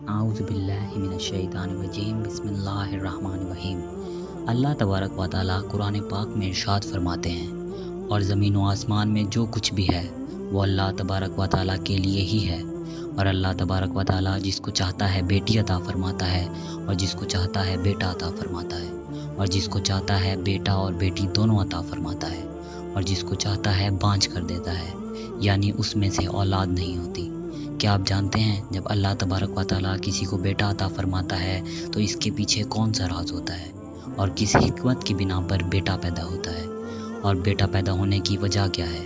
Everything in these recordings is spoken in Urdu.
اعوذ باللہ من الشیطان الرجیم بسم اللہ الرحمن الرحیم۔ اللہ تبارک و تعالیٰ قرآن پاک میں ارشاد فرماتے ہیں، اور زمین و آسمان میں جو کچھ بھی ہے وہ اللہ تبارک و تعالیٰ کے لیے ہی ہے، اور اللہ تبارک و تعالیٰ جس کو چاہتا ہے بیٹی عطا فرماتا ہے اور جس کو چاہتا ہے بیٹا عطا فرماتا ہے، اور جس کو چاہتا ہے بیٹا اور بیٹی دونوں عطا فرماتا ہے، اور جس کو چاہتا ہے بانجھ کر دیتا ہے، یعنی اس میں سے اولاد نہیں ہوتی۔ کیا آپ جانتے ہیں جب اللہ تبارک و تعالیٰ کسی کو بیٹا عطا فرماتا ہے تو اس کے پیچھے کون سا راز ہوتا ہے اور کس حکمت کی بنا پر بیٹا پیدا ہوتا ہے، اور بیٹا پیدا ہونے کی وجہ کیا ہے،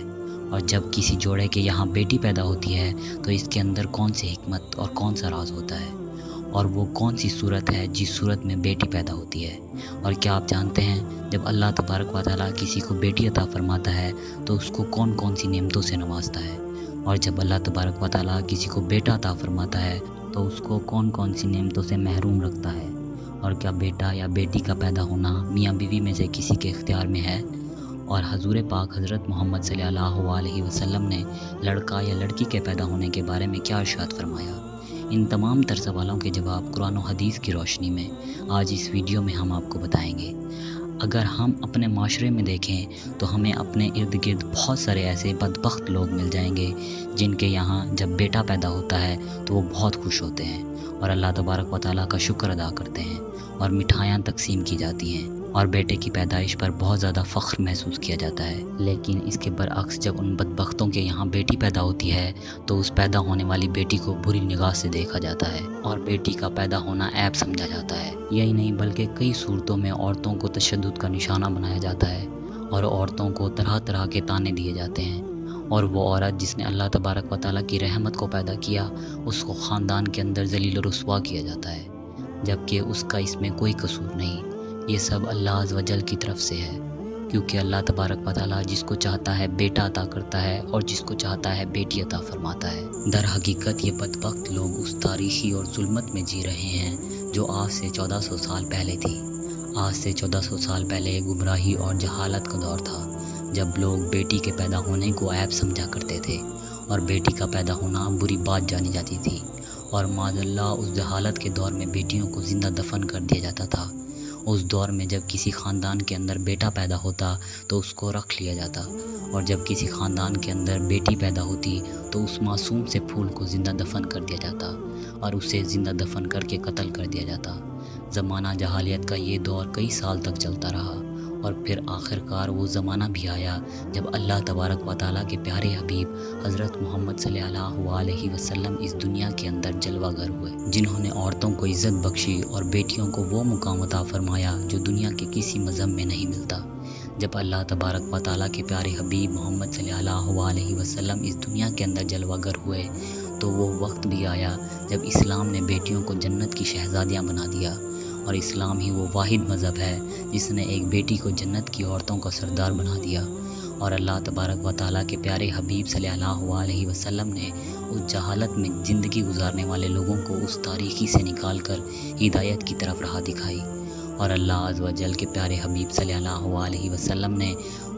اور جب کسی جوڑے کے یہاں بیٹی پیدا ہوتی ہے تو اس کے اندر کون سی حکمت اور کون سا راز ہوتا ہے، اور وہ کون سی صورت ہے جس صورت میں بیٹی پیدا ہوتی ہے۔ اور کیا آپ جانتے ہیں جب اللہ تبارک و تعالیٰ کسی کو بیٹی عطا فرماتا ہے تو اس کو کون کون سی نعمتوں سے نوازتا ہے، اور جب اللہ تبارک و تعالیٰ کسی کو بیٹا عطا فرماتا ہے تو اس کو کون کون سی نعمتوں سے محروم رکھتا ہے، اور کیا بیٹا یا بیٹی کا پیدا ہونا میاں بیوی میں سے کسی کے اختیار میں ہے، اور حضور پاک حضرت محمد صلی اللہ علیہ وسلم نے لڑکا یا لڑکی کے پیدا ہونے کے بارے میں کیا ارشاد فرمایا۔ ان تمام تر سوالوں کے جواب قرآن و حدیث کی روشنی میں آج اس ویڈیو میں ہم آپ کو بتائیں گے۔ اگر ہم اپنے معاشرے میں دیکھیں تو ہمیں اپنے ارد گرد بہت سارے ایسے بدبخت لوگ مل جائیں گے جن کے یہاں جب بیٹا پیدا ہوتا ہے تو وہ بہت خوش ہوتے ہیں اور اللہ تبارک و تعالیٰ کا شکر ادا کرتے ہیں، اور مٹھائیاں تقسیم کی جاتی ہیں اور بیٹے کی پیدائش پر بہت زیادہ فخر محسوس کیا جاتا ہے۔ لیکن اس کے برعکس جب ان بدبختوں کے یہاں بیٹی پیدا ہوتی ہے تو اس پیدا ہونے والی بیٹی کو بری نگاہ سے دیکھا جاتا ہے اور بیٹی کا پیدا ہونا عیب سمجھا جاتا ہے۔ یہی نہیں بلکہ کئی صورتوں میں عورتوں کو تشدد کا نشانہ بنایا جاتا ہے اور عورتوں کو طرح طرح کے طعنے دیے جاتے ہیں، اور وہ عورت جس نے اللہ تبارک و تعالیٰ کی رحمت کو پیدا کیا اس کو خاندان کے اندر ذلیل و رسوا کیا جاتا ہے، جبکہ اس کا اس میں کوئی قصور نہیں۔ یہ سب اللہ عز و جل کی طرف سے ہے، کیونکہ اللہ تبارک و تعالیٰ جس کو چاہتا ہے بیٹا عطا کرتا ہے اور جس کو چاہتا ہے بیٹی عطا فرماتا ہے۔ در حقیقت یہ بدبخت لوگ اس تاریخی اور ظلمت میں جی رہے ہیں جو آج سے 1400 سال پہلے تھی۔ آج سے 1400 سال پہلے گمراہی اور جہالت کا دور تھا، جب لوگ بیٹی کے پیدا ہونے کو عیب سمجھا کرتے تھے اور بیٹی کا پیدا ہونا بری بات جانی جاتی تھی، اور معاذ اللہ اس جہالت کے دور میں بیٹیوں کو زندہ دفن کر دیا جاتا تھا۔ اس دور میں جب کسی خاندان کے اندر بیٹا پیدا ہوتا تو اس کو رکھ لیا جاتا، اور جب کسی خاندان کے اندر بیٹی پیدا ہوتی تو اس معصوم سے پھول کو زندہ دفن کر دیا جاتا اور اسے زندہ دفن کر کے قتل کر دیا جاتا۔ زمانہ جاہلیت کا یہ دور کئی سال تک چلتا رہا، اور پھر آخرکار وہ زمانہ بھی آیا جب اللہ تبارک و تعالیٰ کے پیارے حبیب حضرت محمد صلی اللہ علیہ وسلم اس دنیا کے اندر جلوہ گر ہوئے، جنہوں نے عورتوں کو عزت بخشی اور بیٹیوں کو وہ مقام عطا فرمایا جو دنیا کے کسی مذہب میں نہیں ملتا۔ جب اللہ تبارک و تعالیٰ کے پیارے حبیب محمد صلی اللہ علیہ وسلم اس دنیا کے اندر جلوہ گر ہوئے تو وہ وقت بھی آیا جب اسلام نے بیٹیوں کو جنت کی شہزادیاں بنا دیا، اور اسلام ہی وہ واحد مذہب ہے جس نے ایک بیٹی کو جنت کی عورتوں کا سردار بنا دیا، اور اللہ تبارک و تعالیٰ کے پیارے حبیب صلی اللہ علیہ وسلم نے اس جہالت میں زندگی گزارنے والے لوگوں کو اس تاریکی سے نکال کر ہدایت کی طرف راہ دکھائی، اور اللہ عز و جل کے پیارے حبیب صلی اللہ علیہ وسلم نے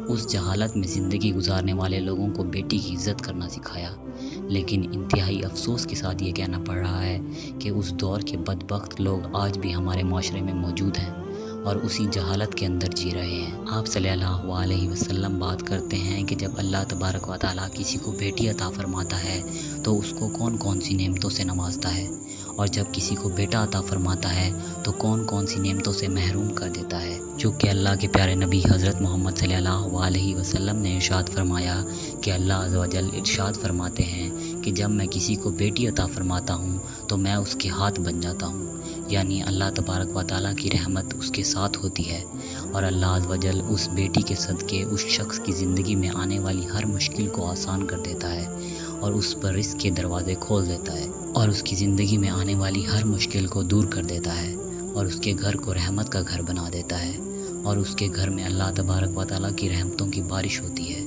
اس جہالت میں زندگی گزارنے والے لوگوں کو بیٹی کی عزت کرنا سکھایا۔ لیکن انتہائی افسوس کے ساتھ یہ کہنا پڑ رہا ہے کہ اس دور کے بدبخت لوگ آج بھی ہمارے معاشرے میں موجود ہیں اور اسی جہالت کے اندر جی رہے ہیں۔ آپ صلی اللہ علیہ وسلم بات کرتے ہیں کہ جب اللہ تبارک و تعالیٰ کسی کو بیٹی عطا فرماتا ہے تو اس کو کون کون سی نعمتوں سے نوازتا ہے، اور جب کسی کو بیٹا عطا فرماتا ہے تو کون کون سی نعمتوں سے محروم کر دیتا ہے۔ چونکہ اللہ کے پیارے نبی حضرت محمد صلی اللہ علیہ وسلم نے ارشاد فرمایا کہ اللہ عز و جل ارشاد فرماتے ہیں کہ جب میں کسی کو بیٹی عطا فرماتا ہوں تو میں اس کے ہاتھ بن جاتا ہوں، یعنی اللہ تبارک و تعالیٰ کی رحمت اس کے ساتھ ہوتی ہے، اور اللہ عز و جل اس بیٹی کے صدقے اس شخص کی زندگی میں آنے والی ہر مشکل کو آسان کر دیتا ہے اور اس پر رزق کے دروازے کھول دیتا ہے، اور اس کی زندگی میں آنے والی ہر مشکل کو دور کر دیتا ہے، اور اس کے گھر کو رحمت کا گھر بنا دیتا ہے، اور اس کے گھر میں اللہ تبارک و تعالیٰ کی رحمتوں کی بارش ہوتی ہے۔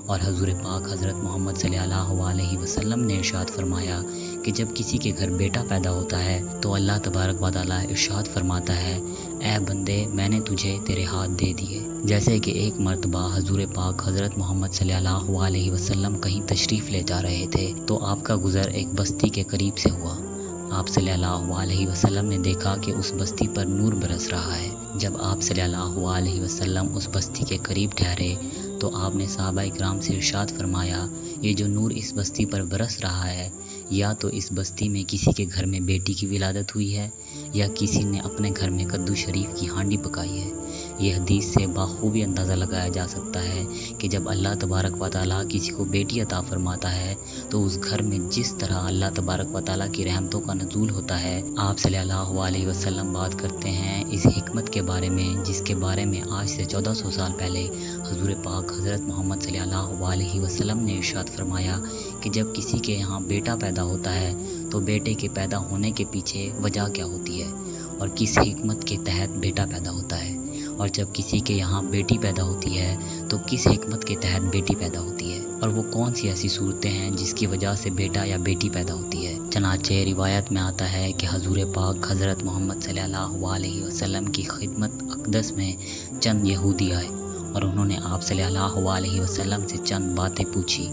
اور حضور پاک حضرت محمد صلی اللہ علیہ وسلم نے ارشاد فرمایا کہ جب کسی کے گھر بیٹا پیدا ہوتا ہے تو اللہ تبارک و تعالیٰ ارشاد فرماتا ہے، اے بندے میں نے تجھے تیرے ہاتھ دے دیے۔ جیسے کہ ایک مرتبہ حضور پاک حضرت محمد صلی اللہ علیہ وسلم کہیں تشریف لے جا رہے تھے تو آپ کا گزر ایک بستی کے قریب سے ہوا، آپ صلی اللہ علیہ وسلم نے دیکھا کہ اس بستی پر نور برس رہا ہے۔ جب آپ صلی اللہ علیہ وسلم اس بستی کے قریب ٹھہرے تو آپ نے صحابہ اکرام سے ارشاد فرمایا، یہ جو نور اس بستی پر برس رہا ہے، یا تو اس بستی میں کسی کے گھر میں بیٹی کی ولادت ہوئی ہے یا کسی نے اپنے گھر میں کدو شریف کی ہانڈی پکائی ہے۔ یہ حدیث سے بخوبی اندازہ لگایا جا سکتا ہے کہ جب اللہ تبارک و تعالیٰ کسی کو بیٹی عطا فرماتا ہے تو اس گھر میں جس طرح اللہ تبارک و تعالیٰ کی رحمتوں کا نزول ہوتا ہے۔ آپ صلی اللہ علیہ وسلم بات کرتے ہیں اس حکمت کے بارے میں، جس کے بارے میں آج سے 1400 سال پہلے حضور پاک حضرت محمد صلی اللہ علیہ وسلم نے ارشاد فرمایا کہ جب کسی کے یہاں بیٹا پیدا ہوتا ہے تو بیٹے کے پیدا ہونے کے پیچھے وجہ کیا ہوتی ہے اور کس حکمت کے تحت بیٹا پیدا ہوتا ہے، اور جب کسی کے یہاں بیٹی پیدا ہوتی ہے تو کس حکمت کے تحت بیٹی پیدا ہوتی ہے، اور وہ کون سی ایسی صورتیں ہیں جس کی وجہ سے بیٹا یا بیٹی پیدا ہوتی ہے۔ چنانچہ روایت میں آتا ہے کہ حضور پاک حضرت محمد صلی اللہ علیہ وسلم کی خدمت اقدس میں چند یہودی آئے اور انہوں نے آپ صلی اللہ علیہ وسلم سے چند باتیں پوچھی۔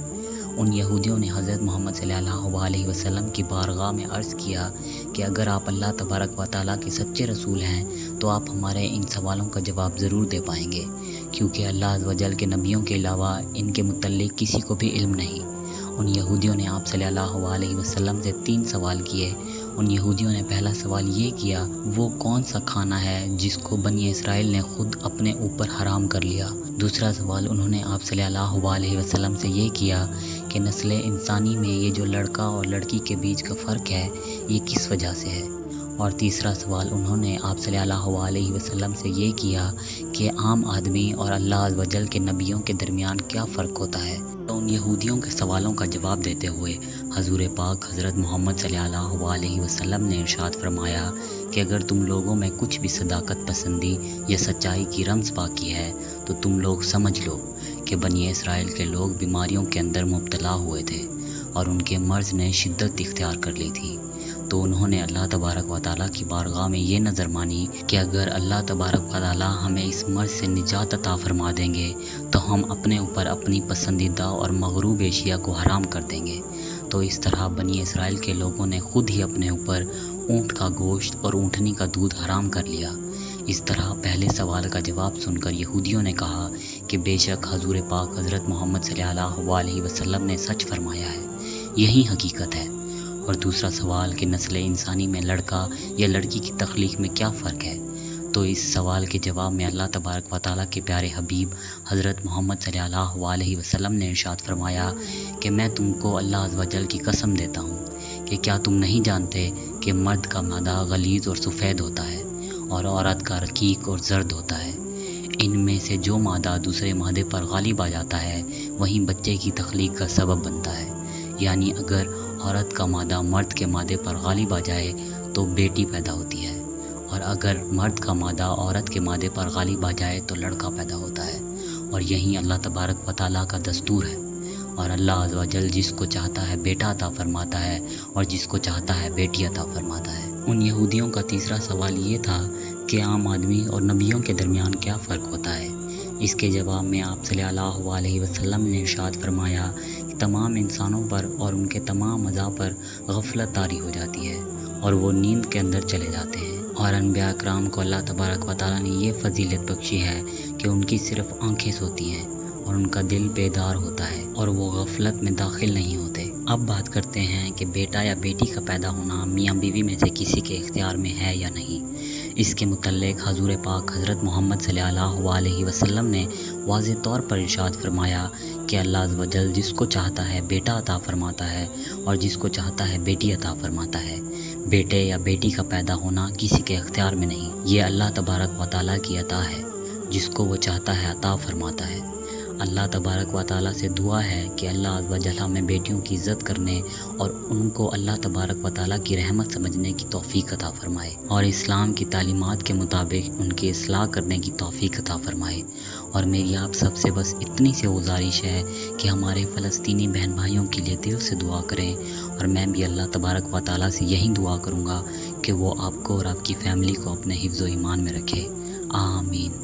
ان یہودیوں نے حضرت محمد صلی اللہ علیہ وسلم کی بارگاہ میں عرض کیا کہ اگر آپ اللہ تبارک و تعالیٰ کے سچے رسول ہیں تو آپ ہمارے ان سوالوں کا جواب ضرور دے پائیں گے، کیونکہ اللہ عز و جل کے نبیوں کے علاوہ ان کے متعلق کسی کو بھی علم نہیں۔ ان یہودیوں نے آپ صلی اللہ علیہ وسلم سے 3 سوال کیے۔ ان یہودیوں نے پہلا سوال یہ کیا، وہ کون سا کھانا ہے جس کو بنی اسرائیل نے خود اپنے اوپر حرام کر لیا۔ دوسرا سوال انہوں نے آپ صلی اللہ علیہ وسلم سے یہ کیا کہ نسل انسانی میں یہ جو لڑکا اور لڑکی کے بیچ کا فرق ہے یہ کس وجہ سے ہے۔ اور تیسرا سوال انہوں نے آپ صلی اللہ علیہ وسلم سے یہ کیا کہ عام آدمی اور اللہ عز و جل کے نبیوں کے درمیان کیا فرق ہوتا ہے۔ تو ان یہودیوں کے سوالوں کا جواب دیتے ہوئے حضور پاک حضرت محمد صلی اللہ علیہ وسلم نے ارشاد فرمایا کہ اگر تم لوگوں میں کچھ بھی صداقت پسندی یا سچائی کی رمز باقی ہے تو تم لوگ سمجھ لو کہ بنی اسرائیل کے لوگ بیماریوں کے اندر مبتلا ہوئے تھے اور ان کے مرض نے شدت اختیار کر لی تھی، تو انہوں نے اللہ تبارک و تعالیٰ کی بارگاہ میں یہ نظر مانی کہ اگر اللہ تبارک و تعالیٰ ہمیں اس مرض سے نجات عطا فرما دیں گے تو ہم اپنے اوپر اپنی پسندیدہ اور مغروب اشیاء کو حرام کر دیں گے۔ تو اس طرح بنی اسرائیل کے لوگوں نے خود ہی اپنے اوپر اونٹ کا گوشت اور اونٹنی کا دودھ حرام کر لیا۔ اس طرح پہلے سوال کا جواب سن کر یہودیوں نے کہا کہ بے شک حضور پاک حضرت محمد صلی اللہ علیہ وسلم نے سچ فرمایا ہے، یہی حقیقت ہے۔ اور دوسرا سوال کہ نسل انسانی میں لڑکا یا لڑکی کی تخلیق میں کیا فرق ہے، تو اس سوال کے جواب میں اللہ تبارک و تعالیٰ کے پیارے حبیب حضرت محمد صلی اللہ علیہ وسلم نے ارشاد فرمایا کہ میں تم کو اللہ عز و جل کی قسم دیتا ہوں کہ کیا تم نہیں جانتے کہ مرد کا مادہ غلیظ اور سفید ہوتا ہے اور عورت کا رقیق اور زرد ہوتا ہے۔ ان میں سے جو مادہ دوسرے مادے پر غالب آ جاتا ہے وہیں بچے کی تخلیق کا سبب بنتا ہے، یعنی اگر عورت کا مادہ مرد کے مادے پر غالب آ جائے تو بیٹی پیدا ہوتی ہے، اور اگر مرد کا مادہ عورت کے مادے پر غالب آ جائے تو لڑکا پیدا ہوتا ہے، اور یہی اللہ تبارک و تعالیٰ کا دستور ہے۔ اور اللہ عز و جل جس کو چاہتا ہے بیٹا عطا فرماتا ہے اور جس کو چاہتا ہے بیٹی عطا فرماتا ہے۔ ان یہودیوں کا تیسرا سوال یہ تھا کہ عام آدمی اور نبیوں کے درمیان کیا فرق ہوتا ہے۔ اس کے جواب میں آپ صلی اللہ علیہ وسلم نے ارشاد فرمایا کہ تمام انسانوں پر اور ان کے تمام اعضاء پر غفلت طاری ہو جاتی ہے اور وہ نیند کے اندر چلے جاتے ہیں، اور انبیاء اکرام کو اللہ تبارک و تعالیٰ نے یہ فضیلت بخشی ہے کہ ان کی صرف آنکھیں سوتی ہیں اور ان کا دل بیدار ہوتا ہے اور وہ غفلت میں داخل نہیں ہوتے۔ اب بات کرتے ہیں کہ بیٹا یا بیٹی کا پیدا ہونا میاں بیوی میں سے کسی کے اختیار میں ہے یا نہیں۔ اس کے متعلق حضور پاک حضرت محمد صلی اللہ علیہ وسلم نے واضح طور پر ارشاد فرمایا کہ اللہ عز و جل جس کو چاہتا ہے بیٹا عطا فرماتا ہے اور جس کو چاہتا ہے بیٹی عطا فرماتا ہے۔ بیٹے یا بیٹی کا پیدا ہونا کسی کے اختیار میں نہیں، یہ اللہ تبارک و تعالیٰ کی عطا ہے، جس کو وہ چاہتا ہے عطا فرماتا ہے۔ اللہ تبارک و تعالیٰ سے دعا ہے کہ اللہ عز و جل ہمیں بیٹیوں کی عزت کرنے اور ان کو اللہ تبارک و تعالیٰ کی رحمت سمجھنے کی توفیق عطا فرمائے، اور اسلام کی تعلیمات کے مطابق ان کی اصلاح کرنے کی توفیق عطا فرمائے۔ اور میری آپ سب سے بس اتنی سی گزارش ہے کہ ہمارے فلسطینی بہن بھائیوں کے لیے دل سے دعا کریں، اور میں بھی اللہ تبارک و تعالیٰ سے یہی دعا کروں گا کہ وہ آپ کو اور آپ کی فیملی کو اپنے حفظ و ایمان میں رکھے۔ آمین۔